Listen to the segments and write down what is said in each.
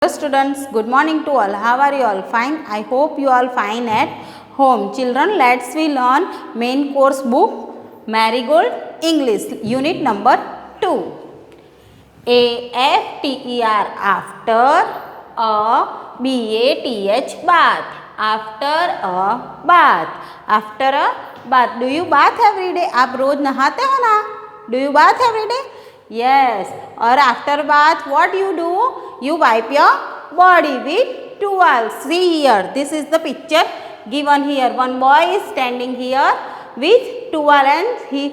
Hello students, good morning to all. How are you all? Fine. I hope you all fine at home. Children, let's we learn main course book Marigold English unit number 2. AFTER after a BATH bath. After a bath. After a bath. Do you bath every day? आप रोज नहाते हो ना? Do you bath every day? Yes. Or after bath, what you do? You wipe your body with towel. See here. This is the picture given here. One boy is standing here with towel and he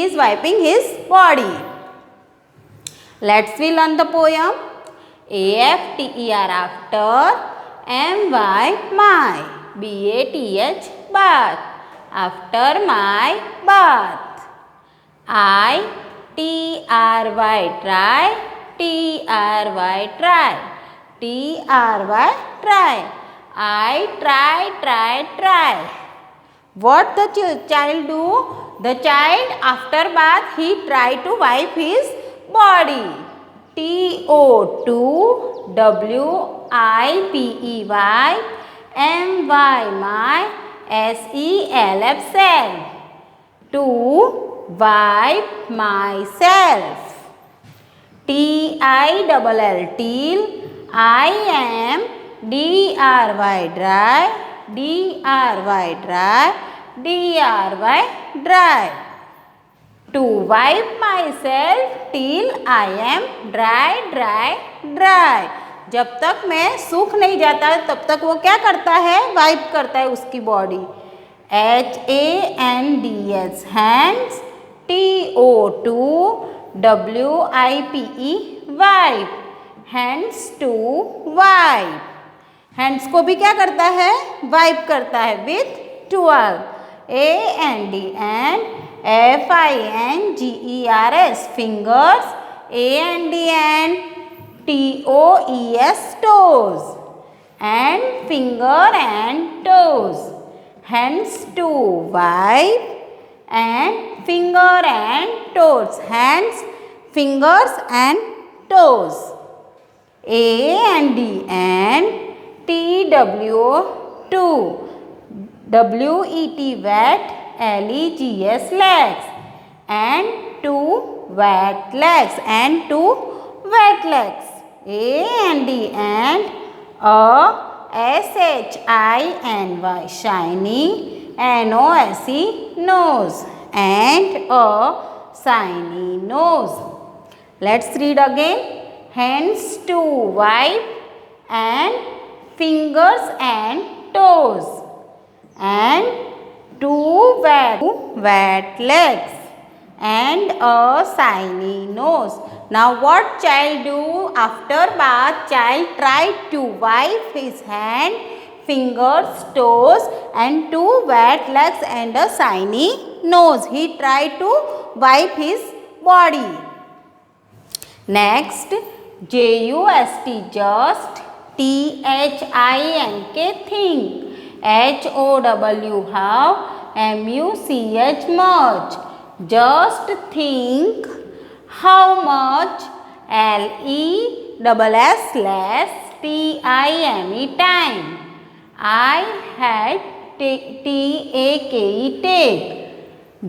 is wiping his body. Let's we learn the poem. AFTER after MY my BATH bath. After my bath. TRY try, TRY try, TRY try. I try. What the child do? The child after bath he try to wipe his body. TO2WIPEY MY my SELF self. To wipe myself. TILL till. I am DRY dry, DRY dry, DRY dry. To wipe myself till I am dry. जब तक मैं सूख नहीं जाता तब तक वो क्या करता है? वाइप करता है उसकी body. HANDS hands. TO2WIPE wipe. Hands to wipe. Hands को भी क्या करता है? वाइप करता है with dual. ANDFINGERS fingers. ANDTOES toes. And finger and toes. Hands to wipe and finger and toes. Hands, fingers and toes. ANDTWO2 WET wet LEGS legs and two wet legs and two wet legs. SHINY shiny NOSE nose and a shiny nose. Let's read again. Hands to wipe and fingers and toes and two wet legs and a shiny nose. Now what child do? After bath, child tried to wipe his hand, fingers, toes and two wet legs and a shiny nose. He tried to wipe his body. Next, JUST just, THINK think, HOW how, MUCH much. Just think how much, LESS less, TIME time. I had TAKE take.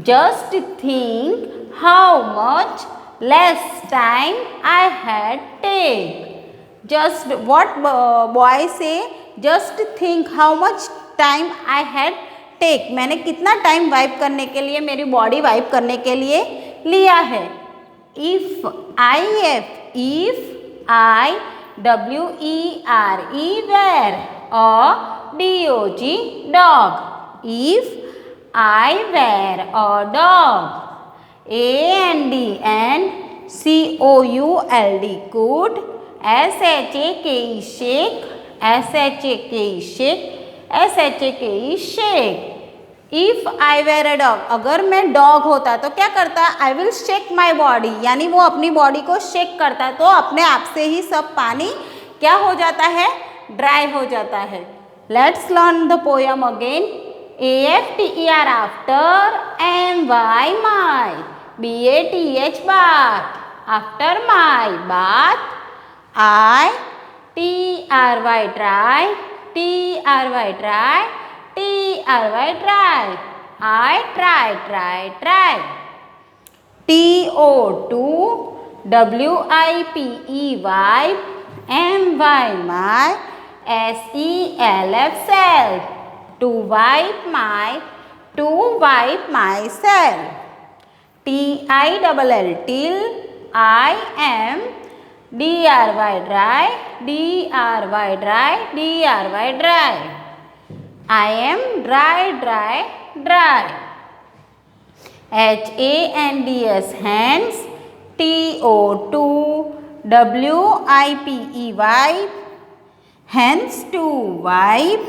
Just think how much less time I had take. Just what boy say? Just think how much time I had take. मैंने कितना time wipe करने के लिए, मेरी body wipe करने के लिए लिया है. If I WERE were a DOG dog. If I were a dog. AND could. SHAKE shake. Shake. If I were a dog, अगर मैं डॉग होता तो क्या करता? I will shake my body. यानी वो अपनी बॉडी को शेक करता तो अपने आप से ही सब पानी क्या हो जाता है? ड्राई हो जाता है. Let's learn the poem again. AFTER after MY my BATH bath. After my bath I T-R-Y, try. T-R-Y, try. T-R-Y, try. I try, try, try. T-O-2, W-I-P-E-Y, M-Y, my, S-E-L-F, self. To wipe myself. T-I-L-L, till, I-M, D-R-Y, dry, D-R-Y, dry, D-R-Y, dry. I am dry, dry, dry. H-A-N-D-S, hands, T-O-2, W-I-P-E-Y, hands to wipe,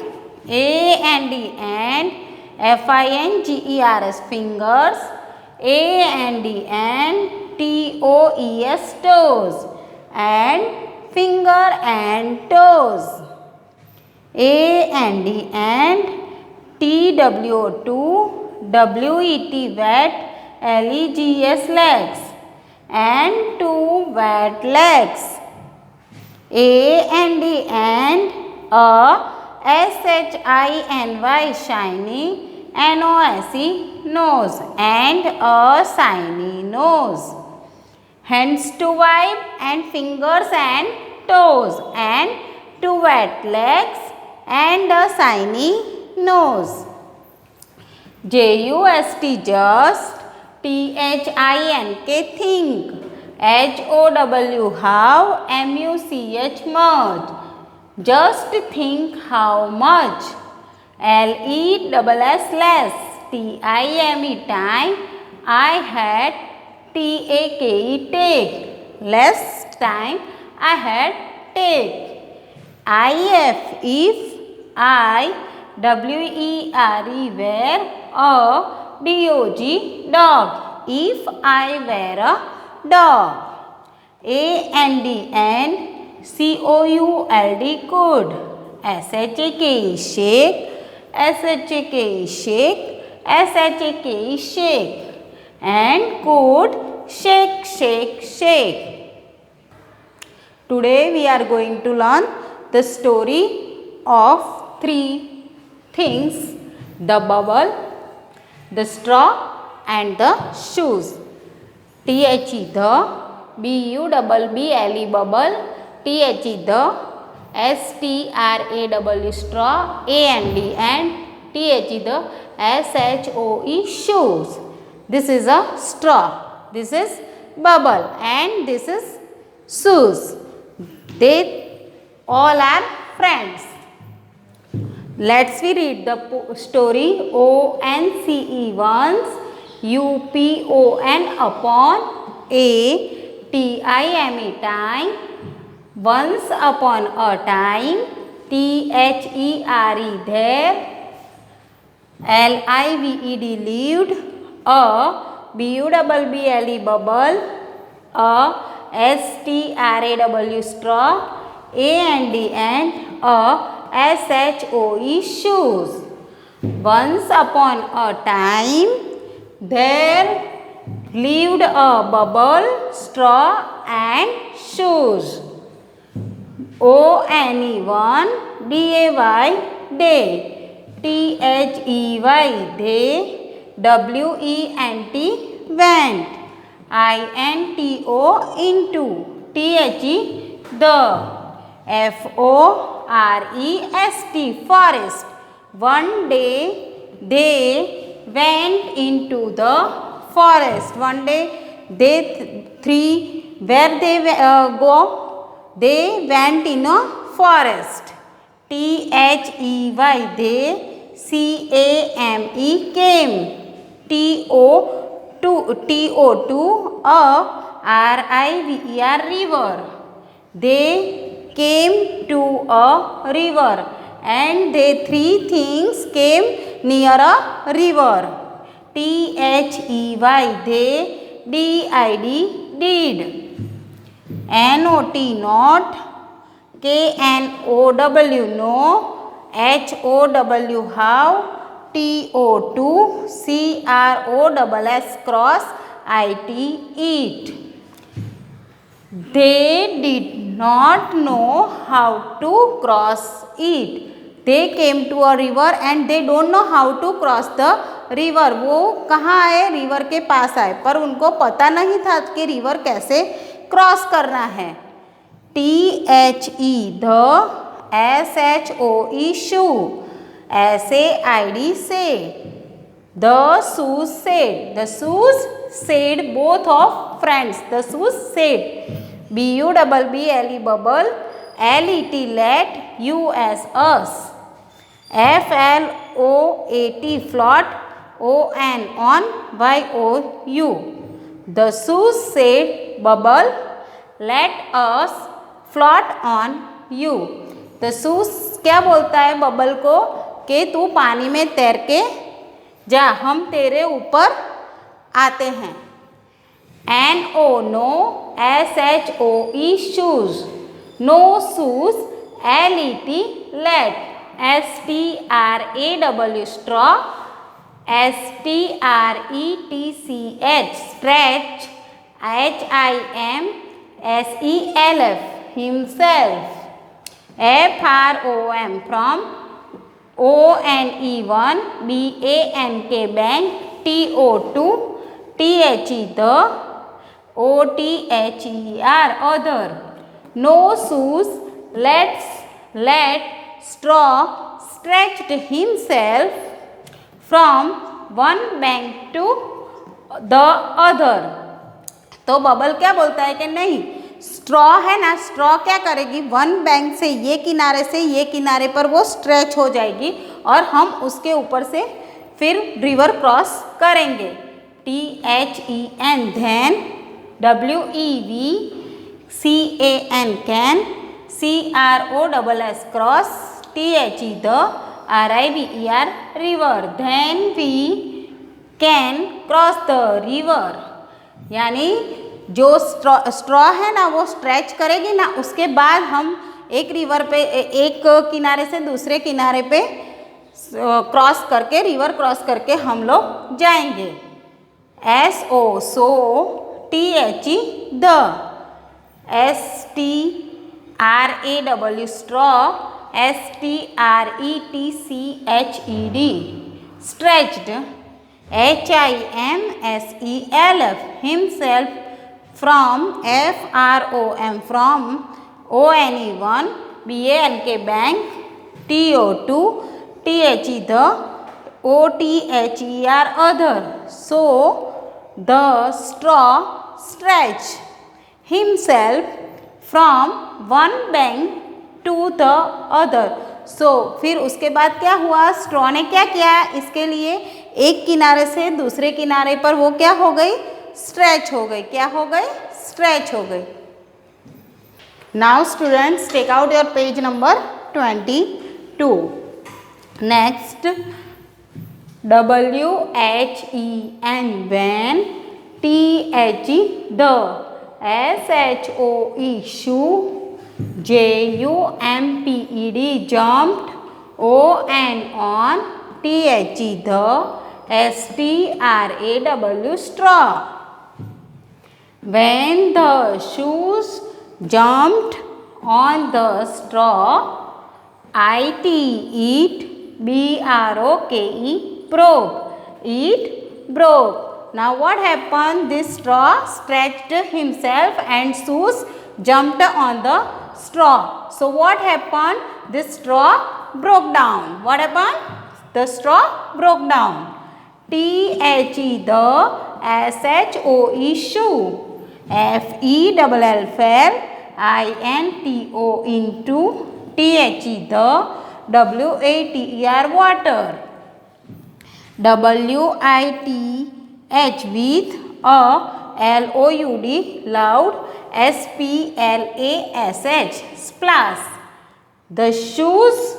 A-N-D, and, F-I-N-G-E-R-S, fingers, A-N-D, and, T-O-E-S, toes, and finger and toes. A-N-D, and, T-W-O-2, W-E-T, wet, L-E-G-S, legs, and two wet legs. A-N-D, and, S-H-I-N-Y, shiny, N-O-S-E, nose, and a shiny nose. Hands to wipe, and fingers and toes, and two wet legs, and a shiny nose. J-U-S-T, just, T-H-I-N-K, think, H-O-W, how, M-U-C-H, much. Just think how much. L-E-S-S, less, T-I-M-E, time, I had, T-A-K-E, take, less time, I had, take. I-F, if, I-W-E-R-E, where, D-O-G, dog, if I were a dog. A-N-D, and, C-O-U-L-D, could, S-H-A-K-E, shake, S-H-A-K-E, shake, S-H-A-K-E, shake, and could, shake, shake, shake. Today we are going to learn the story of three things: the bubble, the straw, and the shoes. T-H-E, the, B-U-B-B-L-E, bubble, T-H-E, the, S-T-R-A-W, straw, A-N-D, and T-H-E, the, S-H-O-E, shoes. This is a straw, this is bubble, and this is shoes. They all are friends. Let's we read the story. O-N-C-E, once, U-P-O-N, upon, A-T-I-M-E, time, once upon a time, T-H-E-R-E, there, L-I-V-E-D, lived, a, B-U-B-B-L-E, bubble, a, S-T-R-A-W, straw, A-N-D, and, a, S-H-O-E, shoes. Once upon a time, there lived a bubble, straw, and shoes. O-N-E, one, D-A-Y, day, T-H-E-Y, they, W-E-N-T, went, I-N-T-O, into, T-H-E, the, F-O-R-E-S-T, forest. One day they went into the forest. One day they three, where they go? They went in a forest. T-H-E-Y, they, C-A-M-E, came, T-O-2, a, R-I-V-E-R, river. They came to a river, and they three things came near a river. T-H-E-Y, they, D-I-D, did, N-O-T, not, K-N-O-W, no, H-O-W, how, T-O-2, C-R-O-S-S, cross, I-T, eat. They did not know how to cross it. They came to a river and they don't know how to cross the river. वो कहाँ आए? River के पास आए, पर उनको पता नहीं था कि रिवर कैसे क्रॉस करना है. THE the, SHOE shoe, SAID say. The shoes said. The shoes said both of friends. The shoes said. BUBBLE bubble. LET let. US us. FLOAT float. ON on. YOU. The shoes said bubble. Let us float on you. The shoes क्या बोलता है bubble को कि तू पानी में तैर के जा, हम तेरे ऊपर आते हैं. NO no, SHOE shoes. No shoes. LET let. STRAW straw. STRETCH stretch. HIMSELF himself. FROM from. ONE1 BANK bank. TO2 THE the. OTHER other. No shoes. Let straw stretched himself from one bank to the other. तो bubble क्या बोलता है कि नहीं, straw है ना, straw क्या करेगी, वन बैंक से ये किनारे से ये किनारे पर वो स्ट्रेच हो जाएगी और हम उसके ऊपर से फिर रिवर क्रॉस करेंगे. THEN then. WEVCAN can. CROSS cross. THE the. RIVER river. Then we can cross the river. यानी जो स्ट्रॉ है ना वो स्ट्रेच करेगी ना, उसके बाद हम एक रिवर पे एक किनारे से दूसरे किनारे पे क्रॉस करके, रिवर क्रॉस करके हम लोग जाएंगे. SO so. THE the. STRAW straw. STRETCHED stretched. HIMSELF himself from. FROM from. ONE1 BANK bank. TO2 THE the. OTHER other. So the straw stretched himself from one bank to the other. So फिर उसके बाद क्या हुआ, straw ने क्या किया, इसके लिए एक किनारे से दूसरे किनारे पर वो क्या हो गई, स्ट्रेच हो गई. क्या हो गई, स्ट्रेच हो गई. Now students take out your page number 22. Next WHEN when. THE the. SHOE shoe. JUMPED jumped. ON on. THE the. STRAW straw. When the shoes jumped on the straw. IT eat. BROKE broke. It broke. Now what happened? This straw stretched himself and shoes jumped on the straw. So what happened? This straw broke down. What happened? The straw broke down. THE the. SHOE shoe. FELL fell. INTO into. THE the. WATER water. WITH with a LOUD loud. SPLASH splash. The shoes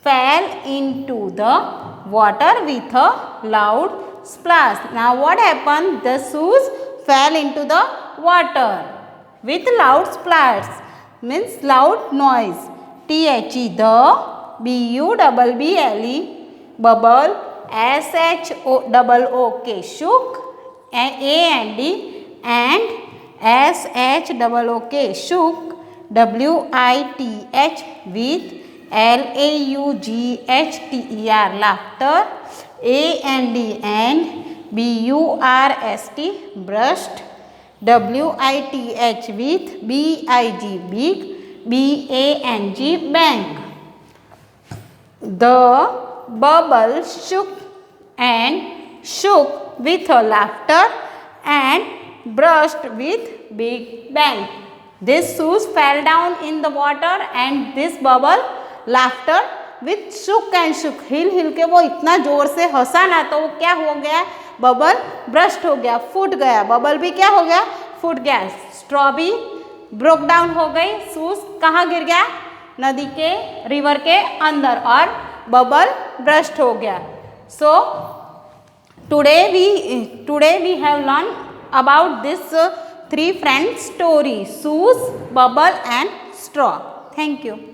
fell into the water with a loud splash. Now what happened? The shoes fell into the water with loud splash, means loud noise. THE the. BUBBLE bubble. SHOOK shook. AND and SHOOK, shook, WITH, with, LAUGHTER, laughter, AND, and BURST, brushed, WITH, with, BIG, big, BANG, bang. The bubble shook with a laughter and burst with big bang. This shoes fell down in the water and this bubble laughter with shook and shook, हिल के वो इतना जोर से हंसा ना तो वो क्या हो गया, बबल ब्रस्ट हो गया, फूट गया, बबल भी क्या हो गया, फूट गया, स्ट्रॉ भी ब्रोक डाउन हो गई, शूज कहाँ गिर गया, नदी के रिवर के अंदर और बबल ब्रस्ट हो गया. So today we have learned about this three friends story, shoes, bubble and straw. Thank you.